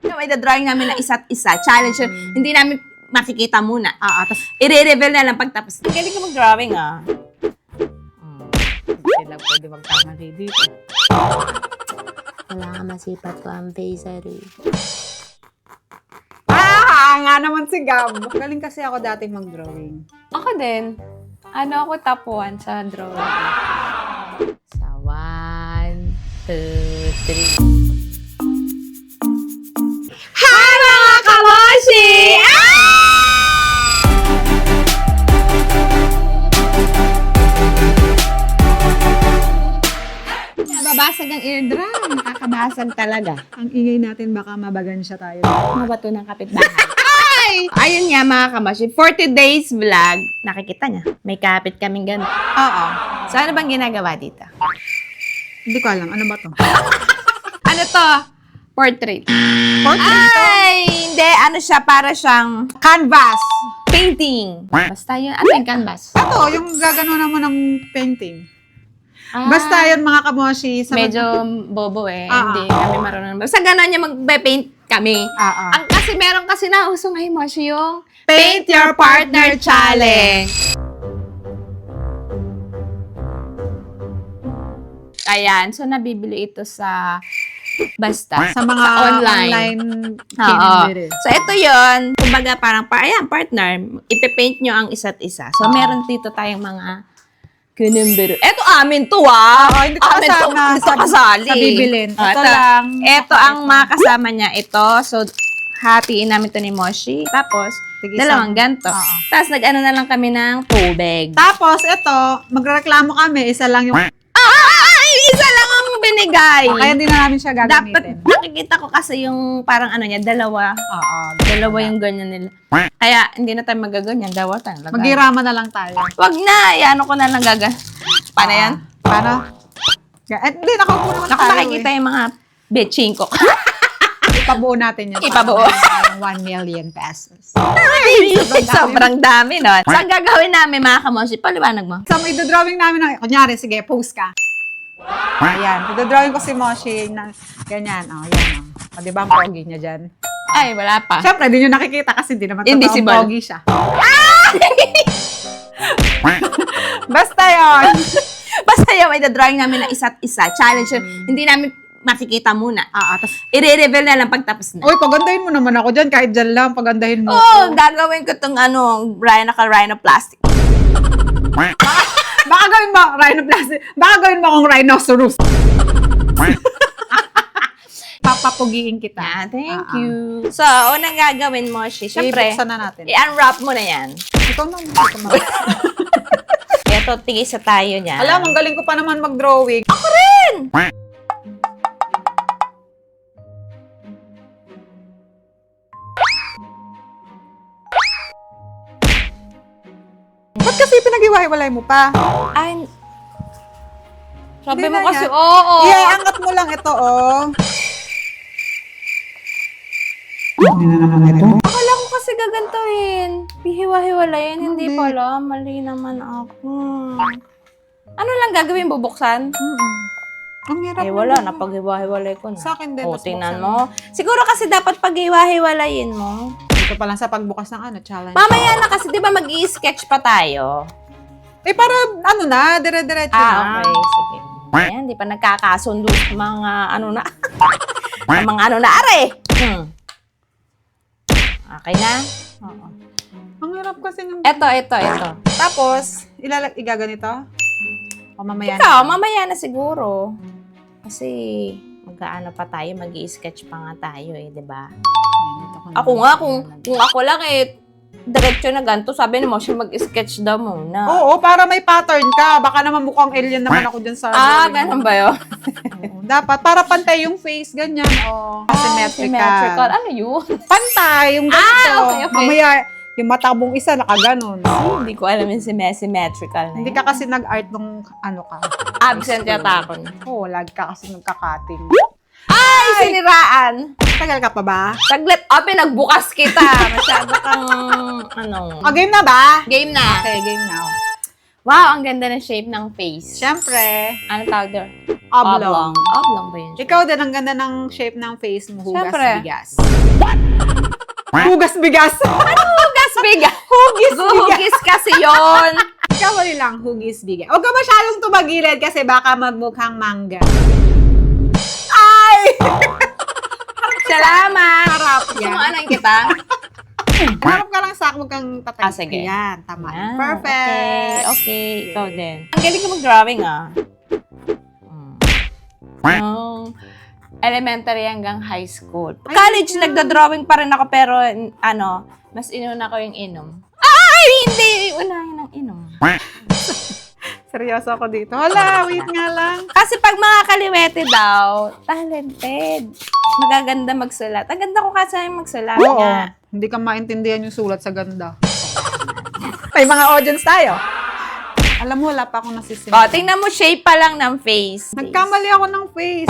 May drawing namin na isa't isa. Challenge yun. Hindi namin makikita muna. Tapos i-reveal na lang pagtapos. Ang galing ka mag-drawing, Hindi lang pwede magkamali dito. Wala nga masipat ko ang phaser eh. Nga naman si Gab. Galing kasi ako dati mag-drawing. Ako din. Ako top 1 sa drawing. Sa 1, 2, 3. Hi mga kamoshi! Nababasag ang eardrum. Nakakabasag talaga. Ang ingay natin, baka mabagan siya tayo. Mabato ng kapitbahay. Ayun nga mga kamoshi, 40 days vlog. Nakikita niya, may kapit kaming gano'n. Oo. So ano bang ginagawa dito? Hindi ko alam. Ano ba to? Ano to? Portrait. Portrait to? Ay, hindi. Ano siya? Para siyang Canvas. painting. Basta yun. Ano yung canvas? Ito, yung gagano naman ng painting. Basta yun mga kamoshi. Medyo bobo eh. Hindi kami marunong. Sa gano'n niya magbe-paint kami. Ang kasi meron kasi na uso ngayon mo siya yung Paint Your Partner Challenge. Ayan. So, nabibili ito sa basta. Sa mga online Oo. kinibili. So, ito yon. Kumbaga, parang, ayan, partner, ipe-paint nyo ang isa't isa. So, meron dito tayong mga kinumbero. Ito amin to, Hindi ko Amin to, kasama hindi to kasali. sa bibilin. Oh, Ito lang. Ito ang mga kasama niya. Ito. So, hatiin namin to ni Moshi. Tapos, Tig-isang. dalawang ganito. Oo. Tapos, nag-ano na lang kami ng tubig. Tapos, ito, magreklamo kami. Isa lang yung... Isa lang ang binigay. Kaya hindi na namin siya Dapat, gagamitin. nakikita ko kasi yung parang ano niya, dalawa. Oo. Dalawa yung ganyan nila. Kaya, hindi na tayo magaganyan. Dalawa tayo. Mag-irama na lang tayo. Wag na. Ano ko na lang gaga. Paano yan? Paano? Hindi, nakaupo naman Naku, tayo. makikita yung mga betching ko. Ipabuo natin yan. Ipabuo. Parang 1 million pesos. Sobrang dami, no? So, ang gagawin namin, mga kamoshi, paliwanag mo. So, may drawing namin ng... Kunyari, sige, post ka. Ayan. Drawing ko si Moshi na ganyan. Yan. O, di ba ang pogi niya dyan? Ay, wala pa. Siyempre, di nyo nakikita kasi di naman Invisible. totoong pogi siya. Basta yun. Basta yung may drawing namin na isa't isa. Challenge yun. Hindi namin makikita muna. Tapos, I-reveal na lang pagtapos na. uy, pagandahin mo naman ako dyan. Kahit dyan lang, pagandahin mo. Oo, gagawin ko itong rhinoplasty. Baka gawin mo, rhinoplasty. Baka gawin mo akong rhinoceros. Papapugiin kita. Yeah, thank you. So, unang gagawin mo, syempre, Ibuksan na natin. i-unwrap mo na yan. Ikaw na. Ito, tigisa tayo niyan. Alam, ang galing ko pa naman mag-drawing. Ako rin! Ba't kasi pinag-iwahiwalay mo pa? Ay, sabi Hindi mo na kasi, yan. oo. Angat mo lang ito, Akala ko kasi gagantuhin. Hihiwa-hiwalayin, hindi pala. Mali naman ako. Ano lang gagawin, bubuksan? Ang hirap. Eh, wala. Napag-hiwa-hiwalay ko na. Sa akin din. O, tas tingnan buksan mo. Siguro kasi dapat pag-hiwa-hiwalayin mo. Ito pa lang sa pagbukas ng challenge. Mamaya na kasi, di ba mag-i-sketch pa tayo? Para, dire-diretso na. Okay. Sige. Ayan, di pa nagkakasundo sa mga na. Sa mga na, are. Okay na? Oo. Ang hirap kasi ng... Ito. Tapos, igaganito? O mamaya Ikaw, mamaya na siguro. Kasi, mag-aano pa tayo, mag-i-sketch pa nga tayo di ba? Ako nga, kung ako lang diretso na ganito, sabi ni Moshi, mag-sketch daw muna. Oo, para may pattern ka. Baka naman mukhang alien naman ako dyan sa... Ganun ba yun? Oo, dapat, para pantay yung face, ganyan. Symmetrical. Ano yun? Pantay, yung ganito. Okay. Mamaya, yung matabong isa, nakaganon. Hindi ko alam yung symmetrical na Hindi ka kasi nag-art nung ka. Absent yata ako. Oo, lagi ka kasi nagka-cutting. Ay, siniraan. Tagal ka pa ba? Saglit, pinagbukas kita. Masyado kang, Game na ba? game na. Okay, game now. Wow, ang ganda ng shape ng face. Siyempre, Ano tawag doon? oblong. Oblong ba yun? Ikaw din, ang ganda ng shape ng face mo, hugas Siyempre. bigas. Hugas bigas. Hugas bigas. Hugis bigas. Hugis kasi yon. Kamali lang, hugis bigas. Huwag ka masyadong tumagilid kasi baka magmukhang mangga. Ay! Salamat. Harap yan. Sumaanan kita. Harap ka lang sa akin, huwag kang tatay. Ah, sige. Yan, tama. Ah, Perfect. Okay. Ikaw din. Ang galing ka mag-drawing, ah. Elementary hanggang high school. College, nagda-drawing pa rin ako, pero mas inuna ko yung inom. Ay, hindi! Unahin ang inom. Seryoso ako dito. Hala, wait nga lang. Kasi pag mga kaliwete daw, talented. Magaganda magsulat. Ang ganda ko kasi magsulat Oo. nga. Hindi ka maintindihan yung sulat sa ganda. May mga audience tayo. Alam mo, wala pa akong nasisimula. O, tingnan mo shape pa lang ng face. Nagkamali ako ng face.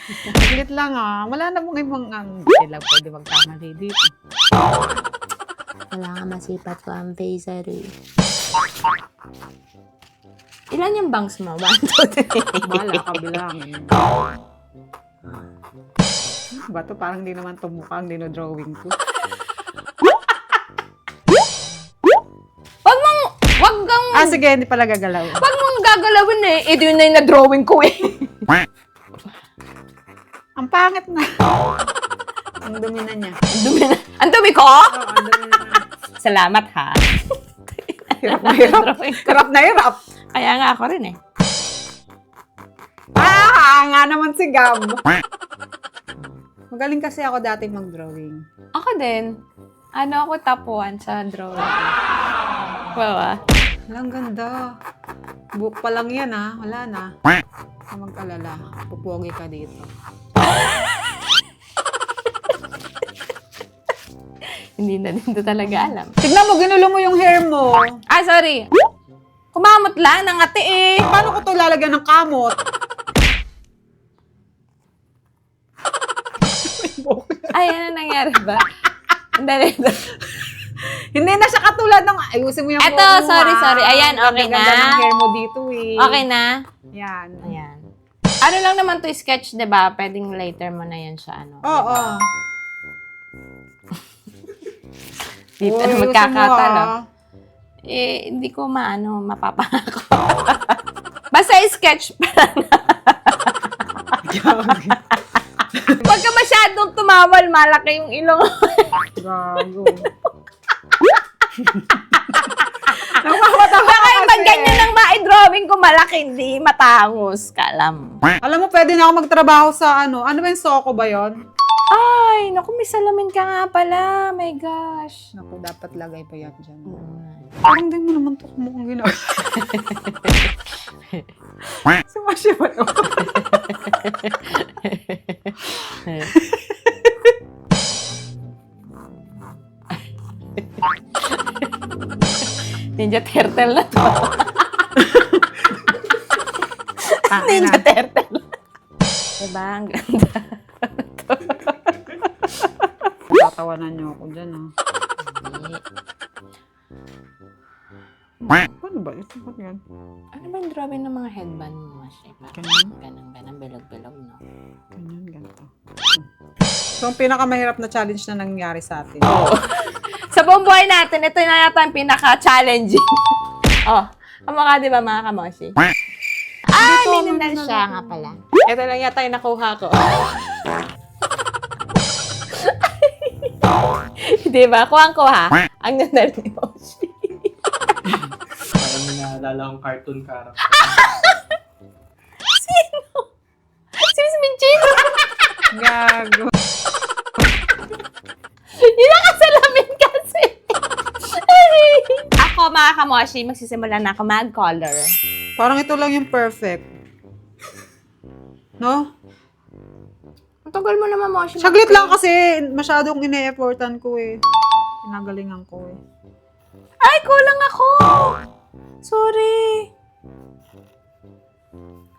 Saglit lang Wala na mong ibang hindi lang pwede magkamali dito. Wala nga masipat ko ang face, Ilan yung bangs mo? 1, 2, 3. Wala, kabilangin. Bato, parang di naman tumukha ang dinodrawing ko. Wag kang, Sige, hindi pala gagalaw. wag mong gagalawin eh. Ito yun na yung na-drawing ko eh. Ang pangit na. Ang dumi na niya. Ang dumi ko? Ang dumi na. Salamat ha. Hirap na hirap. Hirap na hirap. Kaya nga ako rin eh. Nga naman si Gab. Magaling kasi ako dati mag-drawing. Ako din. Ako top 1 sa drawing. Wow, Ang ganda. Book pa lang yan Wala na. Huwag ka mag-alala. Pupogi ka dito. Hindi na din to talaga alam. Tignan mo, ginulo mo yung hair mo. Ah, sorry. Kumamot lang ng ate eh. Paano ko to lalagyan ng kamot? Ay, ano nangyari ba? Andali. Hindi na siya katulad ng... Ayusin mo yung Eto, buhok mo, sorry. Ayan, okay Ang ganda na. ng hair mo dito Okay na? Yan. Ayan. Ano lang naman to sketch, 'di ba? Pwedeng later mo na 'yan siya Oo. Dito Uy, na ayusin mo, magkakatalo. Hindi ko mapapangako. Basta sketch pa lang. Pag ka masyadong tumawal, malaki yung ilong. Gago. Baka yung pag ganyan lang ma-drawing ko malaki, hindi matangos ka alam. Alam mo, pwede na ako magtrabaho sa ano ba yung Soko ba yon? Ay, naku, may salamin ka nga pala. My gosh. Naku, dapat lagay pa yan dyan. Parang din mo naman ito kumukhang ginagawa. Sumasya ba ito? Ninja Turtle na to. Ninja Turtle. Diba? Ang ganda. Tatawanan niyo ako dyan Ano ba? Ito ba yan? Ano ba yung drawing ng mga headband mo, Mashay? Ganun? Ganang, bilog-bilog, no? Ganyan, ganito. So, ang pinakamahirap na challenge na nangyari sa atin. Sa buong buhay natin, ito na yata ang pinaka-challenging. Kamukha, di ba, mga kamoshi? May nandal siya nga pala. Ito lang yata yung nakuha ko. Di ba? Kuhang-kuha. Ang nandal ni Moshi. Parang may naalala akong cartoon character. Sino? Si Miss Minchin? Gago. Yun ang kasalamin kasi. Ako, mga kamoshi, magsisimula na ako mag-color. Parang ito lang yung perfect. No? Ang tagal mo naman, Moshi. Saglit lang kasi masyadong ine-effortan ko Pinagalingan ko Ay, kulang ako! Sorry.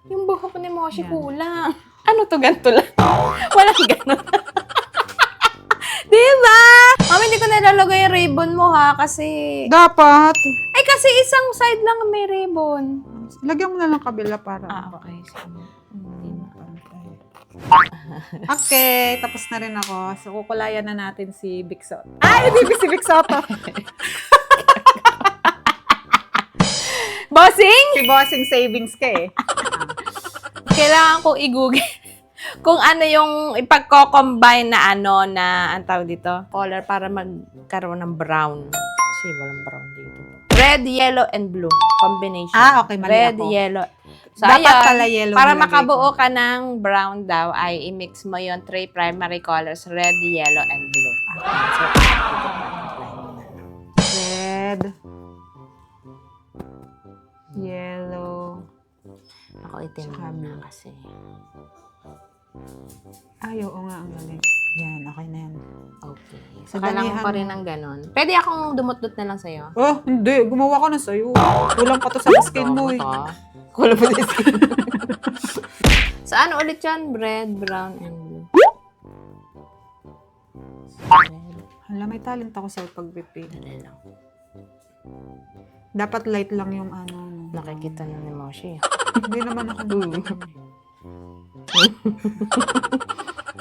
Yung buhok ni Moshi Yan. kulang. Ano to, ganito lang? Walang ganun. Diba? Mami, hindi ko nalalagay yung ribbon mo ha, kasi... Dapat. Ay, kasi isang side lang may ribbon. Lagyan mo na lang kabila para Okay. Sige. Hindi na. Okay, tapos na rin ako. So, kukulayan na natin si Vic Soto. Ay, hindi si Vic Soto. Bossing! Si Bossing Savings ka eh. Kailangan kong i-google kung ano yung ipagko-combine na ang tawag dito, color para magkaroon ng brown. Kasi walang brown dito. Red, yellow, and blue. Combination. Okay, mali Red, ako. yellow. So, Dapat ayan, pala yellow para nilagay makabuo ko. ka ng brown daw, ay i-mix mo yung 3 primary colors, red, yellow, and blue. So, Red. Yellow. ako itim Tsaka na blue. kasi. Ay, oo nga, ang galing. Yan, okay na yan. Okay. So, Sa kailangan dalihan ko rin mo. ng ganon. Pwede akong dumot-dot na lang sa'yo. Oh, hindi. Gumawa ka na sa'yo. Kulang pa to sa skin mo eh. Kulang pa sa skin. So, ano ulit yan? Red, brown, and blue. Red. Hala, may talent ako sa pag-repaint. Dali lang. Dapat light lang yung ano. Nakikita na ni Moshi. Hindi naman ako.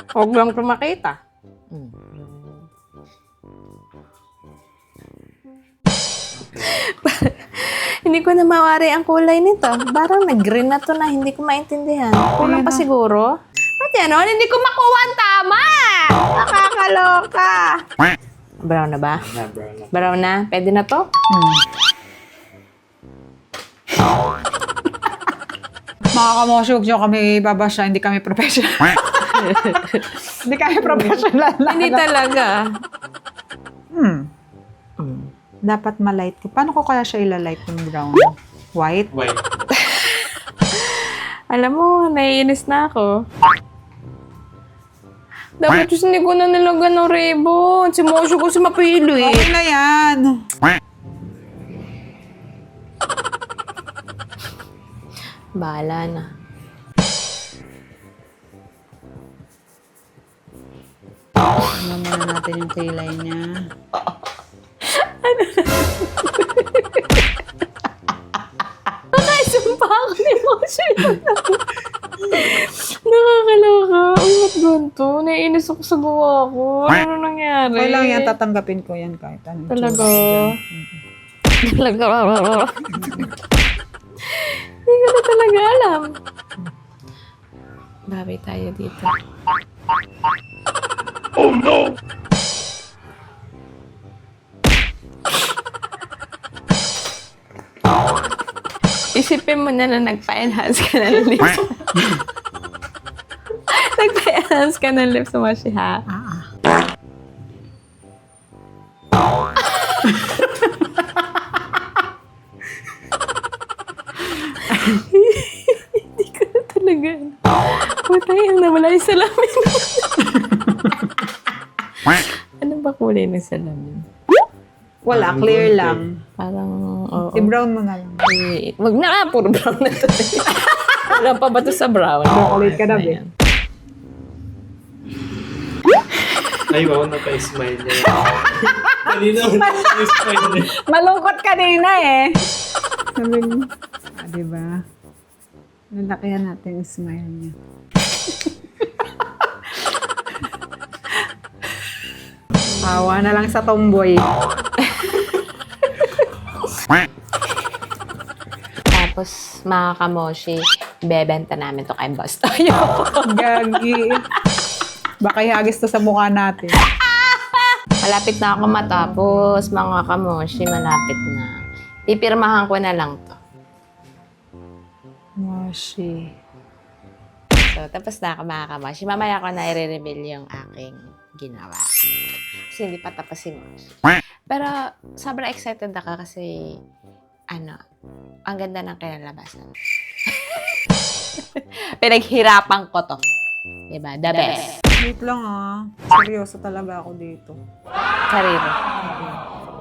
Huwag lang tumakita. Hindi ko na mawari ang kulay nito. Parang nag-green na to na hindi ko maintindihan. Kulang pa siguro. At yan, hindi ko makuha ang tama! Nakakaloka! Brown na ba? Na, brown na. Brown na? Pwede na to? Mga kamosyo, huwag nyo kami babasya. Hindi kami professional. Hindi kami professional. Hindi talaga. Dapat malight ko. Paano ko kaya siya ilalight yung brown? White? White. Alam mo, naiinis na ako. Dapat just hindi ko na nilagyan ng ribbon. Si Mosyo ko si mapili. Okay na yan. Bahala na. Ano muna natin yung kilay niya. Sumpa ako ni Mosyo. Nakakaloka. Uy, ba't ganito? Naiinis ako sa gawa ko. Ano nangyari? Okay lang yan, tatanggapin ko yan kahit ano. Talaga. Talaga. Hindi ko na talaga alam. Bawi tayo dito. Isipin mo na nagpa-enhance ka ng lips. Nagpa-enhance ka ng lips mo siya, ha? Hindi ko na talaga. Putay, ang nawala yung salamin. Ano ba kulay ng salamin? Wala, clear lang. Parang, oo. I-brown mo na lang. Wag na, puro brown na to. Wala pa ba to sa brown? Chocolate ka na, be. Ayan. Ay, wow, nagka-smile niya. Kanina, nagka-smile niya. Malungkot kanina eh. Diba? Lalakihan natin yung smile niya. Awa na lang sa tomboy. Tapos, mga kamoshi, bebenta namin to kay Boss Toyo. Gagi. Baka ihagis to sa mukha natin. Malapit na ako matapos, mga kamoshi, malapit na. Pipirmahan ko na lang to. Moshi. So, tapos na ako, mga kamoshi. Mamaya ko na i-reveal yung aking ginawa. Kasi hindi pa tapos si Moshi. Pero, sobrang excited ako kasi, ang ganda ng kinalabasan. Pinaghirapan ko to. Diba? The best. Wait lang Seryoso talaga ako dito. Kariro.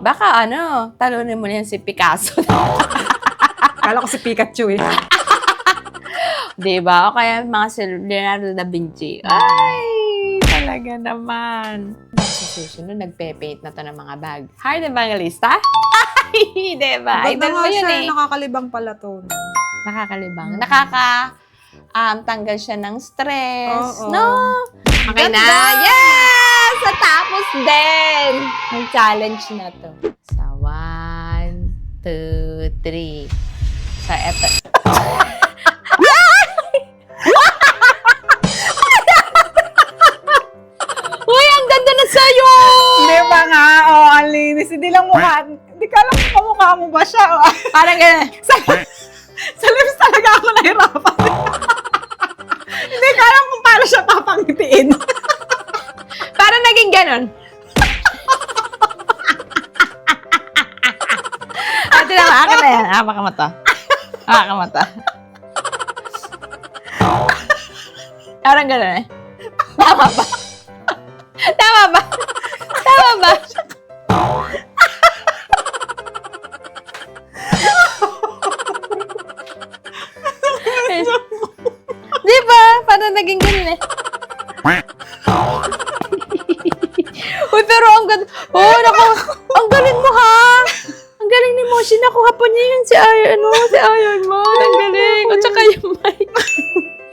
Baka talunin mo na yan si Picasso. Kala ko si Pikachu eh. Diba? O kaya mga si Leonardo da Vinci. Ay! Talaga naman. Sa susunod, nagpe-paint na to ng mga bag. Heart Evangelista? Ay! Diba? Ganda Idol mo nga yun siya, eh. nakakalibang pala to. Nakakalibang. Mm. Tanggal siya ng stress. Oo. No? Okay na. Ganda! Yes! Sa tapos din. Ang challenge na to. Sa 1, 2, 3. Sa eto. Uy, ang ganda na sa'yo! Hindi ba nga? Ang linis. Hindi lang mukha. Hindi ka alam kung kamukha mo ba siya. Parang ganun. Sa lips talaga ako nahirapan. Hindi ka alam kung paano siya papangitiin. Parang naging ganun. Ate na, akin na yan. Baka mata. Baka mata. Parang ganun eh. Tama ba? Tama ba? Tama ba? Di ba? Parang naging ganun eh. Uy, pero ang ganda. Oh, naku. Ang galing mo, ha? Ang galing ni Moshi. Nakuha pa niya yun si Iron Man. Ang galing. At saka yung mic.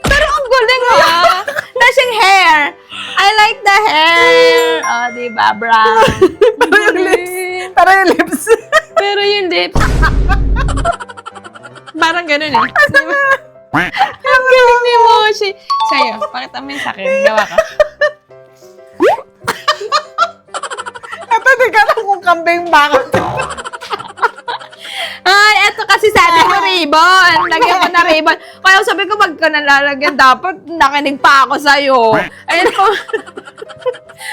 Pero ang galing, ha? Tapos yung hair. I like the hair. Oh, di ba, brown? Pero yung lips. Pero yung lips. Pero yung lips. Parang ganun eh. Di ba? Ang galing ni Moshi. Sa'yo, pakita mo yung sa akin. Gawa ka. Ito, di ka alam kung kambing bakit. Ay, eto kasi sabi ko ribbon. Lagyan ko na ribbon. Kaya sabi ko, wag ko nalalagyan. Dapat nakinig pa ako sa'yo. Ayun ko.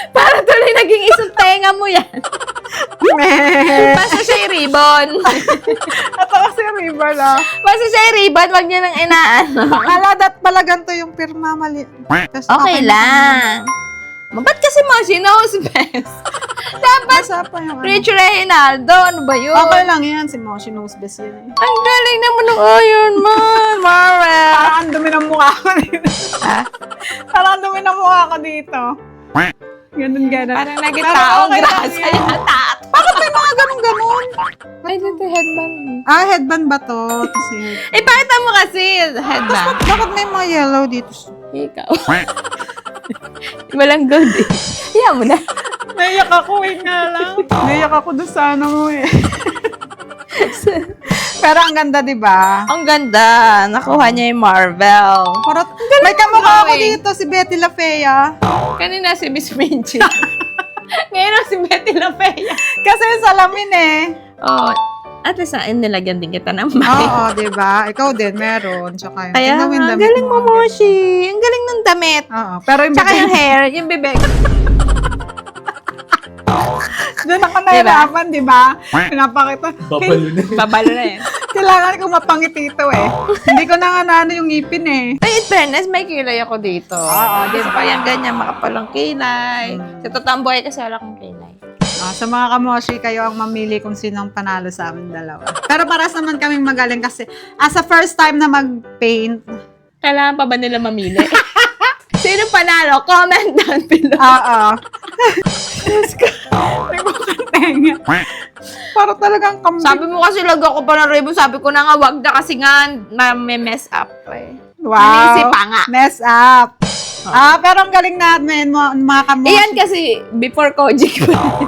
Para tuloy naging isang tenga mo yan. Basta siya yung ribbon. Ito kasi river lang. Basta siya yung ribbon, wag niyo nang inaano. Kaladat pala ganito yung pirma mali. Tapos Okay lang. Ba't kasi Moshi knows best? Dapat Basa pa yung ano. Rich Reynaldo. Ano ba yun? Okay lang yan. Si Moshi knows best yun eh. Ang galing naman ng Iron Man, Marvel. Parang ang dumi ng mukha ko dito. Ha? Parang ang dumi ng mukha ko dito. Ganun. Parang naging Pero taong okay lang grasa yan. yata. Bakit may mga ganun-ganun? Ay, dito headband. Headband ba to? Kasi Eh, pakita mo kasi headband. bakit may mga yellow dito? Ikaw. Walang gold eh. Iyan mo na. Naiyak ako nga lang. Naiyak ako doon sa ano mo eh. Pero ang ganda, di ba? Ang ganda. Nakuha niya yung Marvel. Parang, may kamukha ako eh. dito, si Betty La Fea. Kanina si Miss Minchi. Ngayon si Betty La Fea. Kasi yung salamin eh. Oh, at least nilagyan din kita ng mic. Oo, di ba? Ikaw din, meron. Tsaka yung, Kaya tingnan mo yung nga, damit galing mo, Moshi. Ang galing ng damit. Oo, pero yung Tsaka yung hair, yung bibig. doon ako nahirapan, di ba? Pinapakita. Babalo na. Babalo na yan. Kailangan ko mapangiti ito eh. Hindi ko na nga naano yung ngipin eh. Ay, in fairness, may kilay ako dito. Oo, Gusto ko yung ganyan, makapalang kilay. Sa totoong buhay kasi wala akong kilay. Sa mga kamoshi, kayo ang mamili kung sino ang panalo sa amin dalawa. Pero paras naman kaming magaling kasi as a first time na mag-paint, Kailangan pa ba nila mamili? Sino panalo? Comment down below. oo. Tenga. Para talagang kambing. Sabi mo kasi lagyan ko pa ng ribbon. Sabi ko na nga, wag na kasi nga may mess up eh. Wow. Nanisip pa nga. Mess up. Pero ang galing natin, mga kamoshi. Iyan kasi before Kojic pa.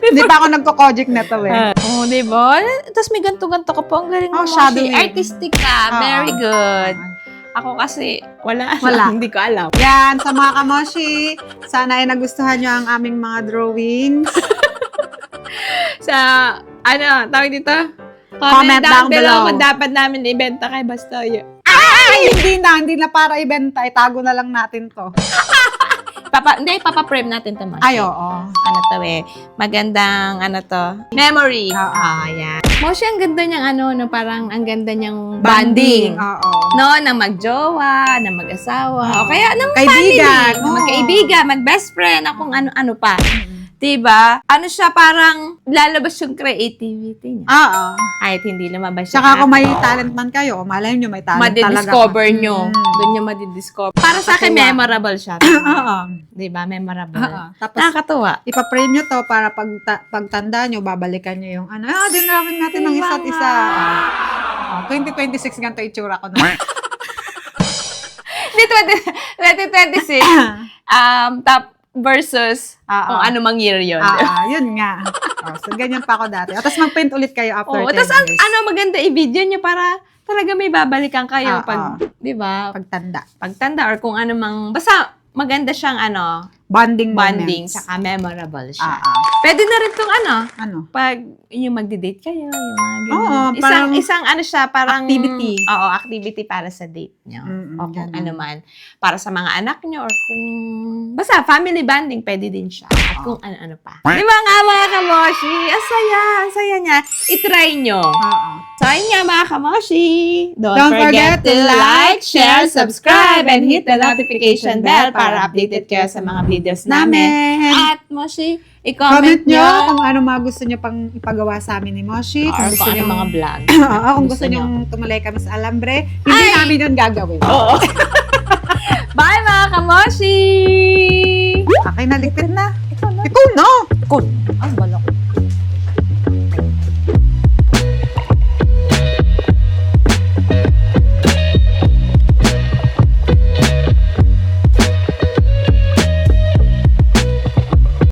Hindi pa ako nagko-kojic na to eh. Oo, di ba? Tapos may ganto-ganto ka po. Ang galing mo, Oh, shadowing. Moshi. Artistic ka. Very Oo. good. Ako kasi, wala. Hindi ko alam. Yan, sa mga kamoshi, sana ay nagustuhan nyo ang aming mga drawings. Sa, tawag dito? Comment down below. kung dapat namin ibenta kay Bastoyo. Ay, hindi na para ibenta. Itago na lang natin to. Papa-frame natin ito, Moshi. Ay, oo. Ano to eh, magandang memory. Oo. Yan. Moshi, ang ganda niyang parang ang ganda niyang bonding. Oo. No, na magjowa, na mag-asawa, o kaya ng Kaibigan. family, na magkaibigan, mag-best friend, kung ano-ano pa. Diba? Ano siya, parang lalabas yung creativity niya. Oo. Kahit hindi lumabas Tsaka kung may talent man kayo, malay nyo may talent talaga. madidiscover nyo. Mm. Doon nyo madidiscover. Para sa akin, Nakakatuwa. memorable siya. Oo. Diba? Memorable. Oo. Tapos, Nakakatuwa. ipa-frame nyo to para pagtanda nyo, babalikan nyo yung dinrawing natin ng isa't isa. 2026 ganito itsura ko na. Hindi, 2026. Top versus kung ano mang year yun. Yun nga. So, ganyan pa ako dati. Tapos mag-print ulit kayo after 10 Tapos years. maganda i-video nyo para talaga may babalikan kayo pag, di ba, Pagtanda. or kung ano mang, basta maganda siyang Bonding bonding, moments. saka memorable siya. Ah. Pwede na rin itong Ano? pag yung magdi-date kayo, yung mga ganyan. Oo, parang isang siya, parang activity. Oo, activity para sa date nyo. O kung ganun. ano man, para sa mga anak nyo, or kung, basta family bonding, pwede din siya. At kung ano-ano pa. Di ba nga mga kamoshi? Ang saya niya. I-try nyo. Oo. So, ayun nga mga kamoshi. Don't forget to like, share, subscribe, and hit the notification bell para updated kayo sa mga videos namin. At Moshi, Comment i-comment nyo nyo kung ano mga gusto nyo pang ipagawa sa amin ni Moshi. or gusto kung ano nyo- mga vlog. Kung gusto nyo tumulay kami sa Alambre, hindi namin yun gagawin. Oo. Bye mga kamoshi!